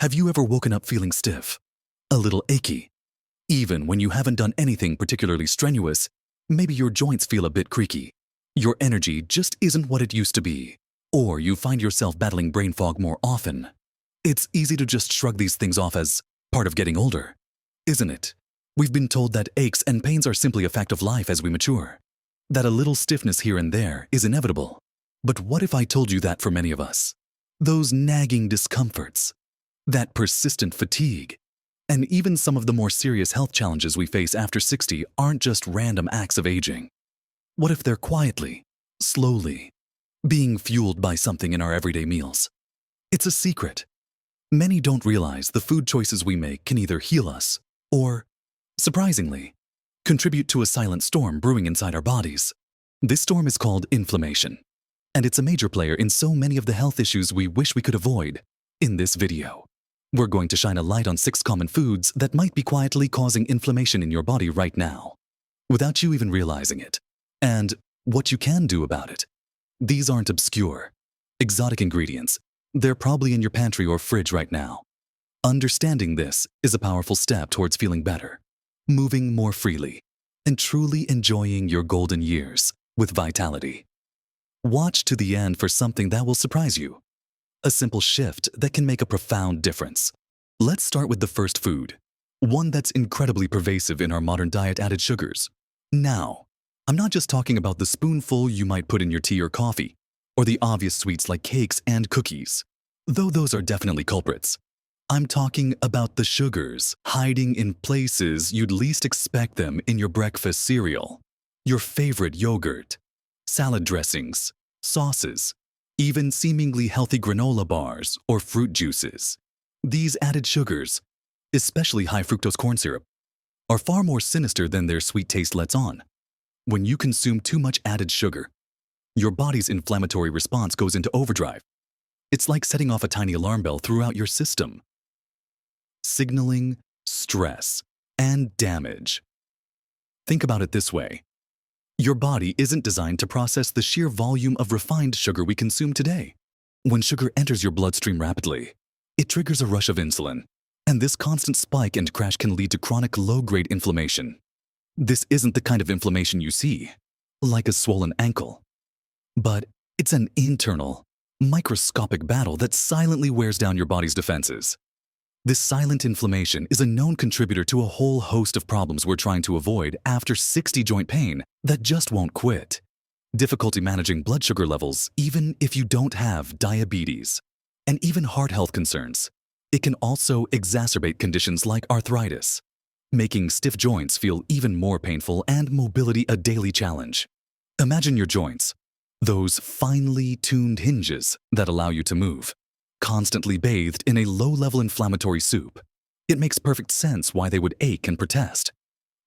Have you ever woken up feeling stiff, a little achy? Even when you haven't done anything particularly strenuous, maybe your joints feel a bit creaky. Your energy just isn't what it used to be. Or you find yourself battling brain fog more often. It's easy to just shrug these things off as part of getting older, isn't it? We've been told that aches and pains are simply a fact of life as we mature, that a little stiffness here and there is inevitable. But what if I told you that for many of us, those nagging discomforts, that persistent fatigue, and even some of the more serious health challenges we face after 60 aren't just random acts of aging? What if they're quietly, slowly, being fueled by something in our everyday meals? It's a secret. Many don't realize the food choices we make can either heal us or, surprisingly, contribute to a silent storm brewing inside our bodies. This storm is called inflammation, and it's a major player in so many of the health issues we wish we could avoid. In this video, we're going to shine a light on 6 common foods that might be quietly causing inflammation in your body right now, without you even realizing it, and what you can do about it. These aren't obscure, exotic ingredients. They're probably in your pantry or fridge right now. Understanding this is a powerful step towards feeling better, moving more freely, and truly enjoying your golden years with vitality. Watch to the end for something that will surprise you. A simple shift that can make a profound difference. Let's start with the first food, one that's incredibly pervasive in our modern diet: added sugars. Now, I'm not just talking about the spoonful you might put in your tea or coffee, or the obvious sweets like cakes and cookies, though those are definitely culprits. I'm talking about the sugars hiding in places you'd least expect them: in your breakfast cereal, your favorite yogurt, salad dressings, sauces, even seemingly healthy granola bars or fruit juices. These added sugars, especially high fructose corn syrup, are far more sinister than their sweet taste lets on. When you consume too much added sugar, your body's inflammatory response goes into overdrive. It's like setting off a tiny alarm bell throughout your system, signaling stress and damage. Think about it this way. Your body isn't designed to process the sheer volume of refined sugar we consume today. When sugar enters your bloodstream rapidly, it triggers a rush of insulin, and this constant spike and crash can lead to chronic low-grade inflammation. This isn't the kind of inflammation you see, like a swollen ankle, but it's an internal, microscopic battle that silently wears down your body's defenses. This silent inflammation is a known contributor to a whole host of problems we're trying to avoid after 60: joint pain that just won't quit, difficulty managing blood sugar levels even if you don't have diabetes, and even heart health concerns. It can also exacerbate conditions like arthritis, making stiff joints feel even more painful and mobility a daily challenge. Imagine your joints, those finely tuned hinges that allow you to move, constantly bathed in a low-level inflammatory soup. It makes perfect sense why they would ache and protest.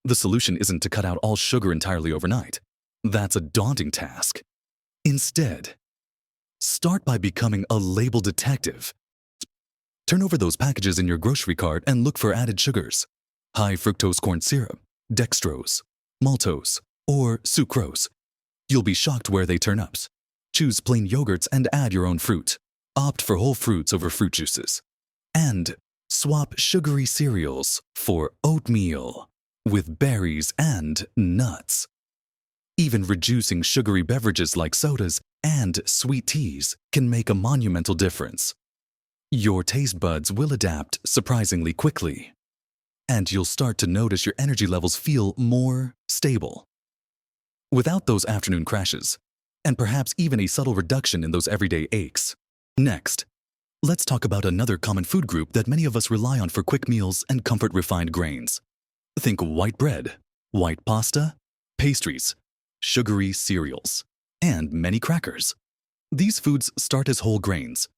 The solution isn't to cut out all sugar entirely overnight. That's a daunting task. Instead, start by becoming a label detective. Turn over those packages in your grocery cart and look for added sugars: high fructose corn syrup, dextrose, maltose, or sucrose. You'll be shocked where they turn up. Choose plain yogurts and add your own fruit. Opt for whole fruits over fruit juices. And swap sugary cereals for oatmeal with berries and nuts. Even reducing sugary beverages like sodas and sweet teas can make a monumental difference. Your taste buds will adapt surprisingly quickly, and you'll start to notice your energy levels feel more stable, without those afternoon crashes, and perhaps even a subtle reduction in those everyday aches. Next, let's talk about another common food group that many of us rely on for quick meals and comfort: refined grains. Think white bread, white pasta, pastries, sugary cereals, and many crackers. These foods start as whole grains,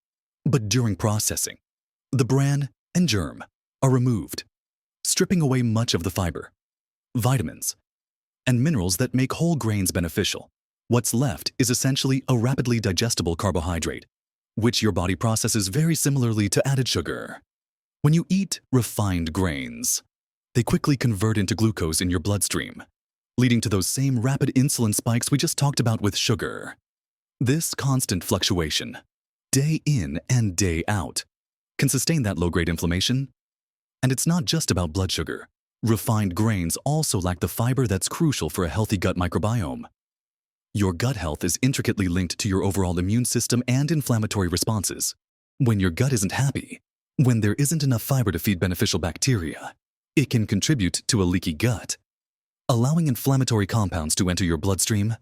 but during processing, the bran and germ are removed, stripping away much of the fiber, vitamins, and minerals that make whole grains beneficial. What's left is essentially a rapidly digestible carbohydrate, which your body processes very similarly to added sugar. When you eat refined grains, they quickly convert into glucose in your bloodstream, leading to those same rapid insulin spikes we just talked about with sugar. This constant fluctuation, day in and day out, can sustain that low-grade inflammation. And it's not just about blood sugar. Refined grains also lack the fiber that's crucial for a healthy gut microbiome. Your gut health is intricately linked to your overall immune system and inflammatory responses. When your gut isn't happy, when there isn't enough fiber to feed beneficial bacteria, it can contribute to a leaky gut, allowing inflammatory compounds to enter your bloodstream.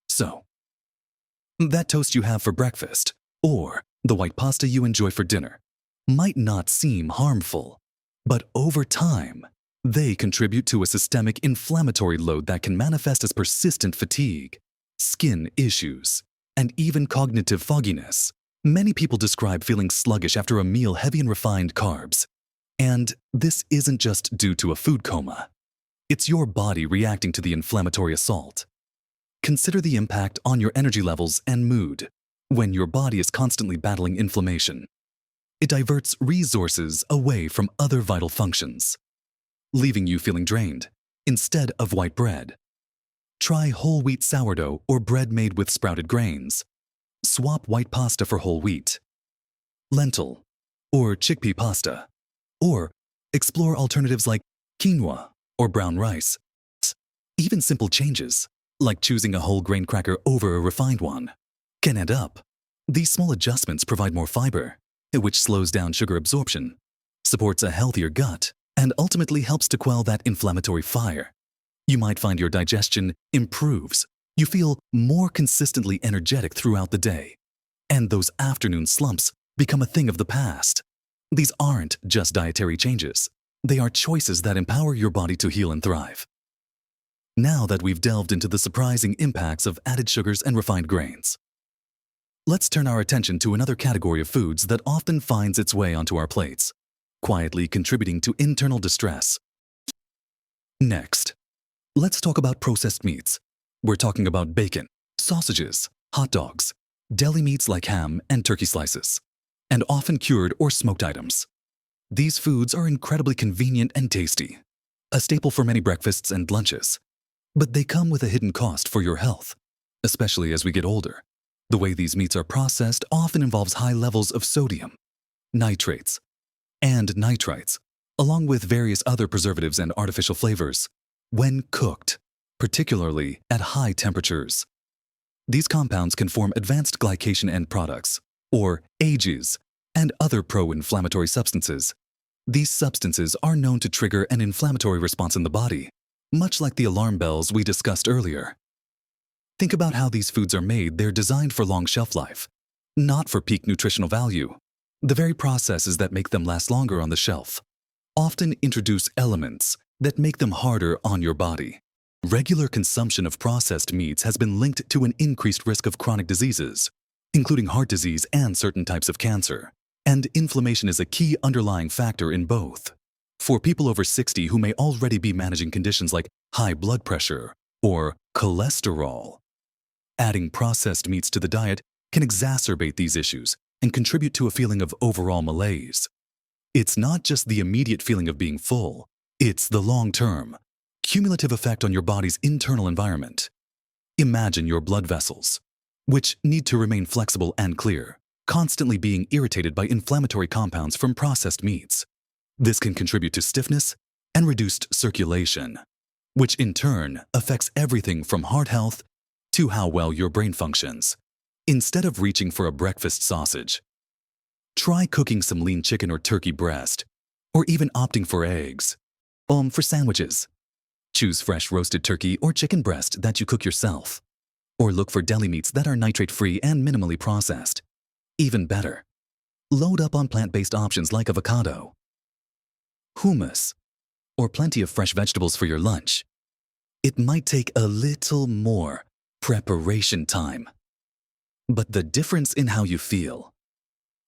So, that toast you have for breakfast, or the white pasta you enjoy for dinner, might not seem harmful, but over time, they contribute to a systemic inflammatory load that can manifest as persistent fatigue, skin issues, and even cognitive fogginess. Many people describe feeling sluggish after a meal heavy in refined carbs. And this isn't just due to a food coma. It's your body reacting to the inflammatory assault. Consider the impact on your energy levels and mood when your body is constantly battling inflammation. It diverts resources away from other vital functions, leaving you feeling drained instead of white bread. Try whole wheat sourdough or bread made with sprouted grains. Swap white pasta for whole wheat, lentil, or chickpea pasta, or explore alternatives like quinoa or brown rice. Even simple changes, like choosing a whole grain cracker over a refined one, can add up. These small adjustments provide more fiber, which slows down sugar absorption, supports a healthier gut, and ultimately helps to quell that inflammatory fire. You might find your digestion improves. You feel more consistently energetic throughout the day, and those afternoon slumps become a thing of the past. These aren't just dietary changes. They are choices that empower your body to heal and thrive. Now that we've delved into the surprising impacts of added sugars and refined grains, let's turn our attention to another category of foods that often finds its way onto our plates, quietly contributing to internal distress. Next, let's talk about processed meats. We're talking about bacon, sausages, hot dogs, deli meats like ham and turkey slices, and often cured or smoked items. These foods are incredibly convenient and tasty, a staple for many breakfasts and lunches. But they come with a hidden cost for your health, especially as we get older. The way these meats are processed often involves high levels of sodium, nitrates, and nitrites, along with various other preservatives and artificial flavors. When cooked, particularly at high temperatures, these compounds can form advanced glycation end products, or AGEs, and other pro-inflammatory substances. These substances are known to trigger an inflammatory response in the body, much like the alarm bells we discussed earlier. Think about how these foods are made. They're designed for long shelf life, not for peak nutritional value. The very processes that make them last longer on the shelf often introduce elements that make them harder on your body. Regular consumption of processed meats has been linked to an increased risk of chronic diseases, including heart disease and certain types of cancer. And inflammation is a key underlying factor in both. For people over 60 who may already be managing conditions like high blood pressure or cholesterol, adding processed meats to the diet can exacerbate these issues and contribute to a feeling of overall malaise. It's not just the immediate feeling of being full, it's the long-term, cumulative effect on your body's internal environment. Imagine your blood vessels, which need to remain flexible and clear, constantly being irritated by inflammatory compounds from processed meats. This can contribute to stiffness and reduced circulation, which in turn affects everything from heart health to how well your brain functions. Instead of reaching for a breakfast sausage, try cooking some lean chicken or turkey breast, or even opting for eggs. For sandwiches, choose fresh roasted turkey or chicken breast that you cook yourself, or look for deli meats that are nitrate-free and minimally processed. Even better, load up on plant-based options like avocado, hummus, or plenty of fresh vegetables for your lunch. It might take a little more preparation time, but the difference in how you feel,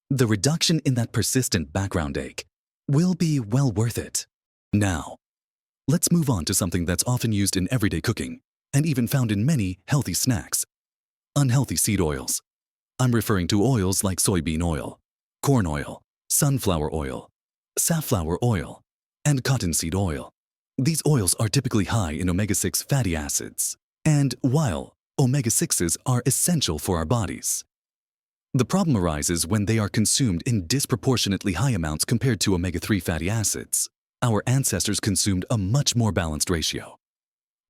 the reduction in that persistent background ache, will be well worth it. Now, let's move on to something that's often used in everyday cooking and even found in many healthy snacks: unhealthy seed oils. I'm referring to oils like soybean oil, corn oil, sunflower oil, safflower oil, and cottonseed oil. These oils are typically high in omega-6 fatty acids, and while omega-6s are essential for our bodies, The problem arises when they are consumed in disproportionately high amounts compared to omega-3 fatty acids. Our ancestors consumed a much more balanced ratio.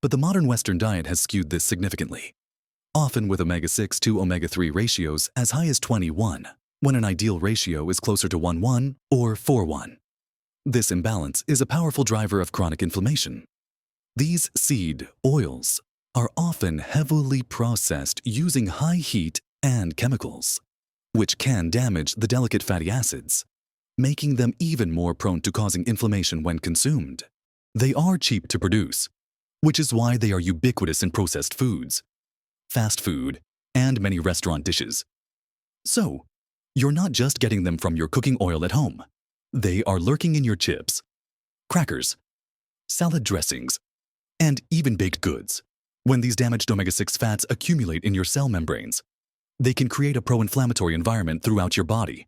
But the modern Western diet has skewed this significantly, often with omega-6 to omega-3 ratios as high as 21, when an ideal ratio is closer to 1:1 or 4:1. This imbalance is a powerful driver of chronic inflammation. These seed oils are often heavily processed using high heat and chemicals, which can damage the delicate fatty acids, making them even more prone to causing inflammation when consumed. They are cheap to produce, which is why they are ubiquitous in processed foods, fast food, and many restaurant dishes. So, you're not just getting them from your cooking oil at home. They are lurking in your chips, crackers, salad dressings, and even baked goods. When these damaged omega-6 fats accumulate in your cell membranes, they can create a pro-inflammatory environment throughout your body.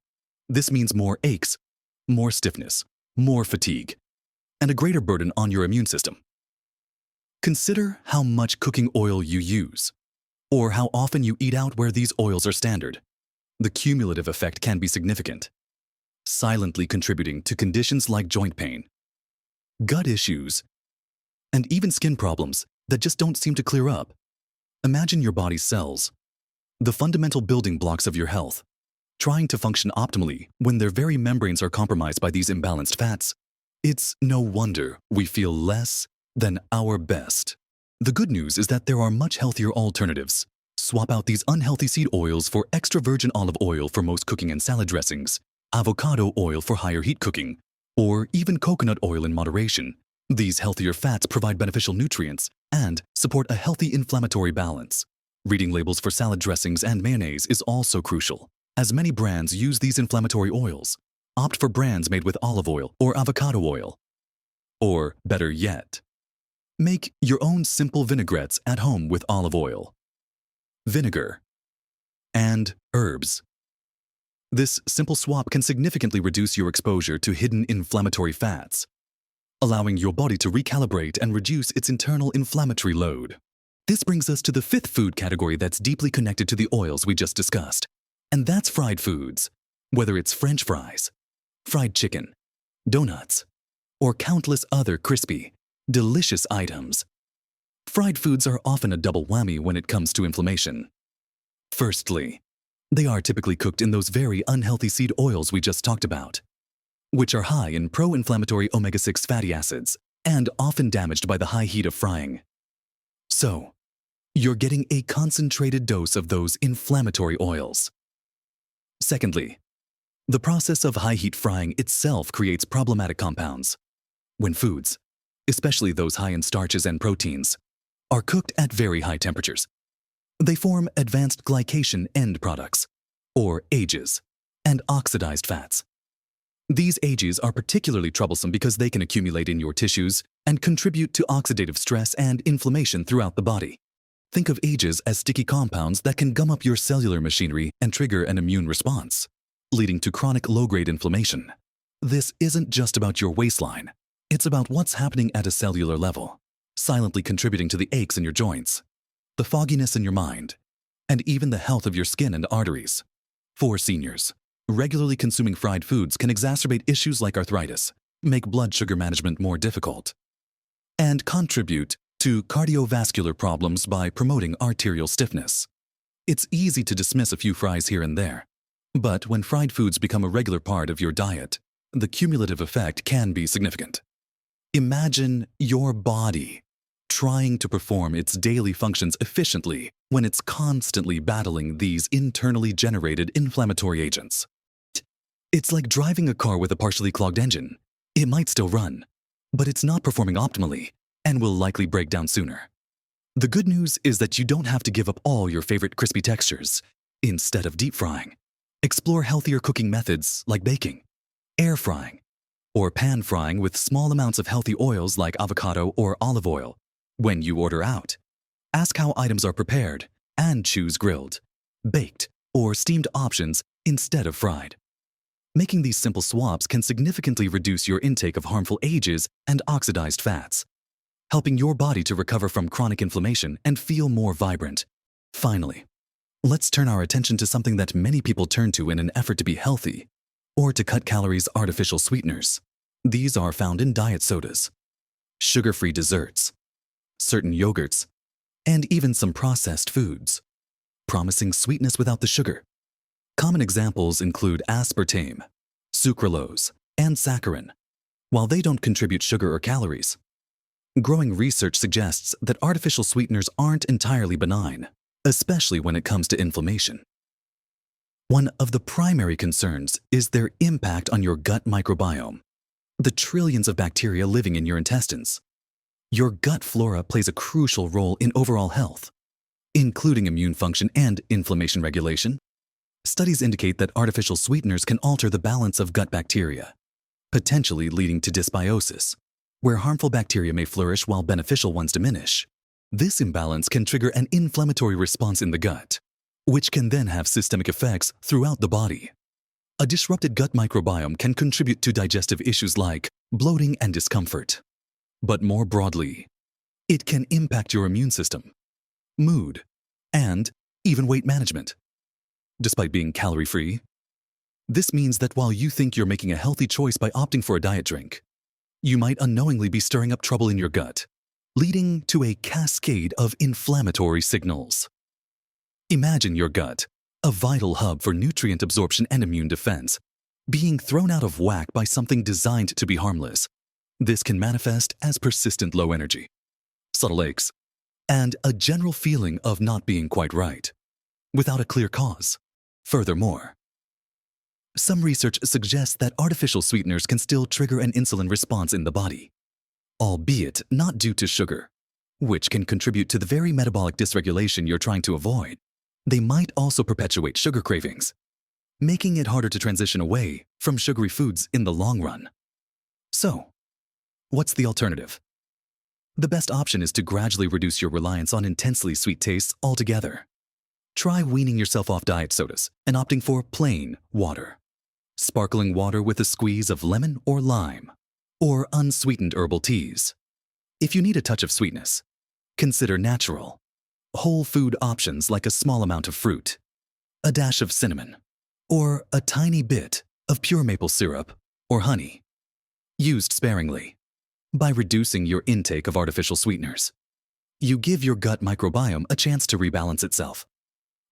This means more aches, more stiffness, more fatigue, and a greater burden on your immune system. Consider how much cooking oil you use, or how often you eat out where these oils are standard. The cumulative effect can be significant, silently contributing to conditions like joint pain, gut issues, and even skin problems that just don't seem to clear up. Imagine your body's cells, the fundamental building blocks of your health, trying to function optimally when their very membranes are compromised by these imbalanced fats. It's no wonder we feel less than our best. The good news is that there are much healthier alternatives. Swap out these unhealthy seed oils for extra virgin olive oil for most cooking and salad dressings, avocado oil for higher heat cooking, or even coconut oil in moderation. These healthier fats provide beneficial nutrients and support a healthy inflammatory balance. Reading labels for salad dressings and mayonnaise is also crucial, as many brands use these inflammatory oils. Opt for brands made with olive oil or avocado oil. Or, better yet, make your own simple vinaigrettes at home with olive oil, vinegar, and herbs. This simple swap can significantly reduce your exposure to hidden inflammatory fats, allowing your body to recalibrate and reduce its internal inflammatory load. This brings us to the fifth food category that's deeply connected to the oils we just discussed, and that's fried foods. Whether it's French fries, fried chicken, donuts, or countless other crispy, delicious items, fried foods are often a double whammy when it comes to inflammation. Firstly, they are typically cooked in those very unhealthy seed oils we just talked about, which are high in pro-inflammatory omega-6 fatty acids and often damaged by the high heat of frying. So, you're getting a concentrated dose of those inflammatory oils. Secondly, the process of high heat frying itself creates problematic compounds. When foods, especially those high in starches and proteins, are cooked at very high temperatures, they form advanced glycation end products, or AGEs, and oxidized fats. These AGEs are particularly troublesome because they can accumulate in your tissues and contribute to oxidative stress and inflammation throughout the body. Think of AGEs as sticky compounds that can gum up your cellular machinery and trigger an immune response, leading to chronic low-grade inflammation. This isn't just about your waistline. It's about what's happening at a cellular level, silently contributing to the aches in your joints, the fogginess in your mind, and even the health of your skin and arteries. For seniors, regularly consuming fried foods can exacerbate issues like arthritis, make blood sugar management more difficult, and contribute to cardiovascular problems by promoting arterial stiffness. It's easy to dismiss a few fries here and there, but when fried foods become a regular part of your diet, the cumulative effect can be significant. Imagine your body trying to perform its daily functions efficiently when it's constantly battling these internally generated inflammatory agents. It's like driving a car with a partially clogged engine. It might still run, but it's not performing optimally and will likely break down sooner. The good news is that you don't have to give up all your favorite crispy textures. Instead of deep frying, explore healthier cooking methods like baking, air frying, or pan frying with small amounts of healthy oils like avocado or olive oil. When you order out, ask how items are prepared and choose grilled, baked, or steamed options instead of fried. Making these simple swaps can significantly reduce your intake of harmful AGEs and oxidized fats, helping your body to recover from chronic inflammation and feel more vibrant. Finally, Let's turn our attention to something that many people turn to in an effort to be healthy or to cut calories: artificial sweeteners. These are found in diet sodas, sugar-free desserts, certain yogurts, and even some processed foods, promising sweetness without the sugar. Common examples include aspartame, sucralose, and saccharin. While they don't contribute sugar or calories, growing research suggests that artificial sweeteners aren't entirely benign, especially when it comes to inflammation. One of the primary concerns is their impact on your gut microbiome, the trillions of bacteria living in your intestines. Your gut flora plays a crucial role in overall health, including immune function and inflammation regulation. Studies indicate that artificial sweeteners can alter the balance of gut bacteria, potentially leading to dysbiosis, where harmful bacteria may flourish while beneficial ones diminish. This imbalance can trigger an inflammatory response in the gut, which can then have systemic effects throughout the body. A disrupted gut microbiome can contribute to digestive issues like bloating and discomfort. But more broadly, it can impact your immune system, mood, and even weight management. Despite being calorie-free, this means that while you think you're making a healthy choice by opting for a diet drink, you might unknowingly be stirring up trouble in your gut, leading to a cascade of inflammatory signals. Imagine your gut, a vital hub for nutrient absorption and immune defense, being thrown out of whack by something designed to be harmless. This can manifest as persistent low energy, subtle aches, and a general feeling of not being quite right, without a clear cause. Furthermore, some research suggests that artificial sweeteners can still trigger an insulin response in the body, albeit not due to sugar, which can contribute to the very metabolic dysregulation you're trying to avoid. They might also perpetuate sugar cravings, making it harder to transition away from sugary foods in the long run. So, what's the alternative? The best option is to gradually reduce your reliance on intensely sweet tastes altogether. Try weaning yourself off diet sodas and opting for plain water, sparkling water with a squeeze of lemon or lime, or unsweetened herbal teas. If you need a touch of sweetness, consider natural, whole food options like a small amount of fruit, a dash of cinnamon, or a tiny bit of pure maple syrup or honey, used sparingly. By reducing your intake of artificial sweeteners, you give your gut microbiome a chance to rebalance itself,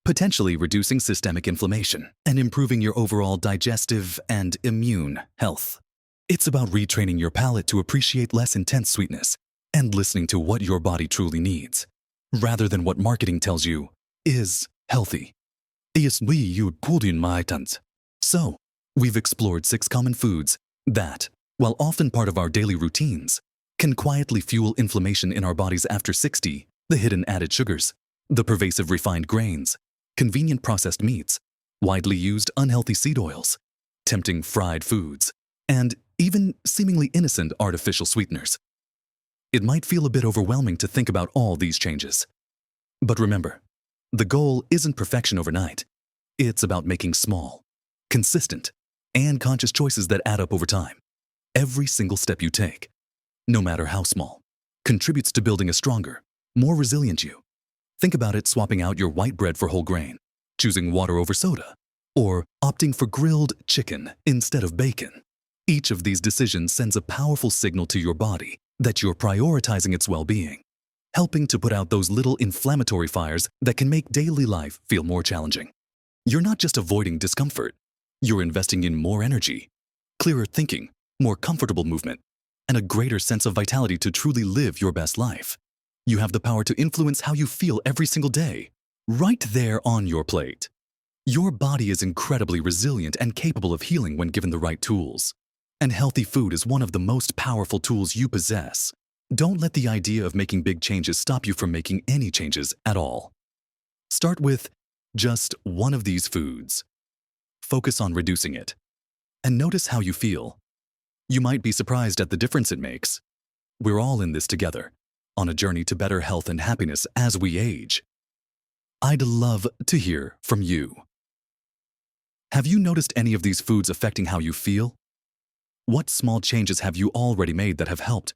potentially reducing systemic inflammation and improving your overall digestive and immune health. It's about retraining your palate to appreciate less intense sweetness and listening to what your body truly needs, rather than what marketing tells you is healthy. So, we've explored 6 common foods that, while often part of our daily routines, can quietly fuel inflammation in our bodies after 60, the hidden added sugars, the pervasive refined grains, convenient processed meats, widely used unhealthy seed oils, tempting fried foods, and even seemingly innocent artificial sweeteners. It might feel a bit overwhelming to think about all these changes. But remember, the goal isn't perfection overnight. It's about making small, consistent, and conscious choices that add up over time. Every single step you take, no matter how small, contributes to building a stronger, more resilient you. Think about it: swapping out your white bread for whole grain, choosing water over soda, or opting for grilled chicken instead of bacon. Each of these decisions sends a powerful signal to your body that you're prioritizing its well-being, helping to put out those little inflammatory fires that can make daily life feel more challenging. You're not just avoiding discomfort, you're investing in more energy, clearer thinking, more comfortable movement, and a greater sense of vitality to truly live your best life. You have the power to influence how you feel every single day, right there on your plate. Your body is incredibly resilient and capable of healing when given the right tools. And healthy food is one of the most powerful tools you possess. Don't let the idea of making big changes stop you from making any changes at all. Start with just one of these foods. Focus on reducing it, and notice how you feel. You might be surprised at the difference it makes. We're all in this together, on a journey to better health and happiness as we age. I'd love to hear from you. Have you noticed any of these foods affecting how you feel? What small changes have you already made that have helped?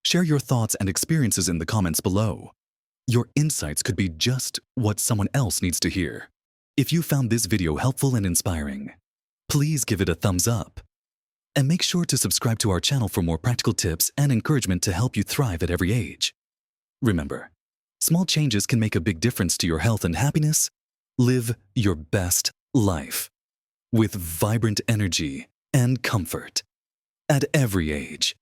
Share your thoughts and experiences in the comments below. Your insights could be just what someone else needs to hear. If you found this video helpful and inspiring, please give it a thumbs up. And make sure to subscribe to our channel for more practical tips and encouragement to help you thrive at every age. Remember, small changes can make a big difference to your health and happiness. Live your best life with vibrant energy and comfort at every age.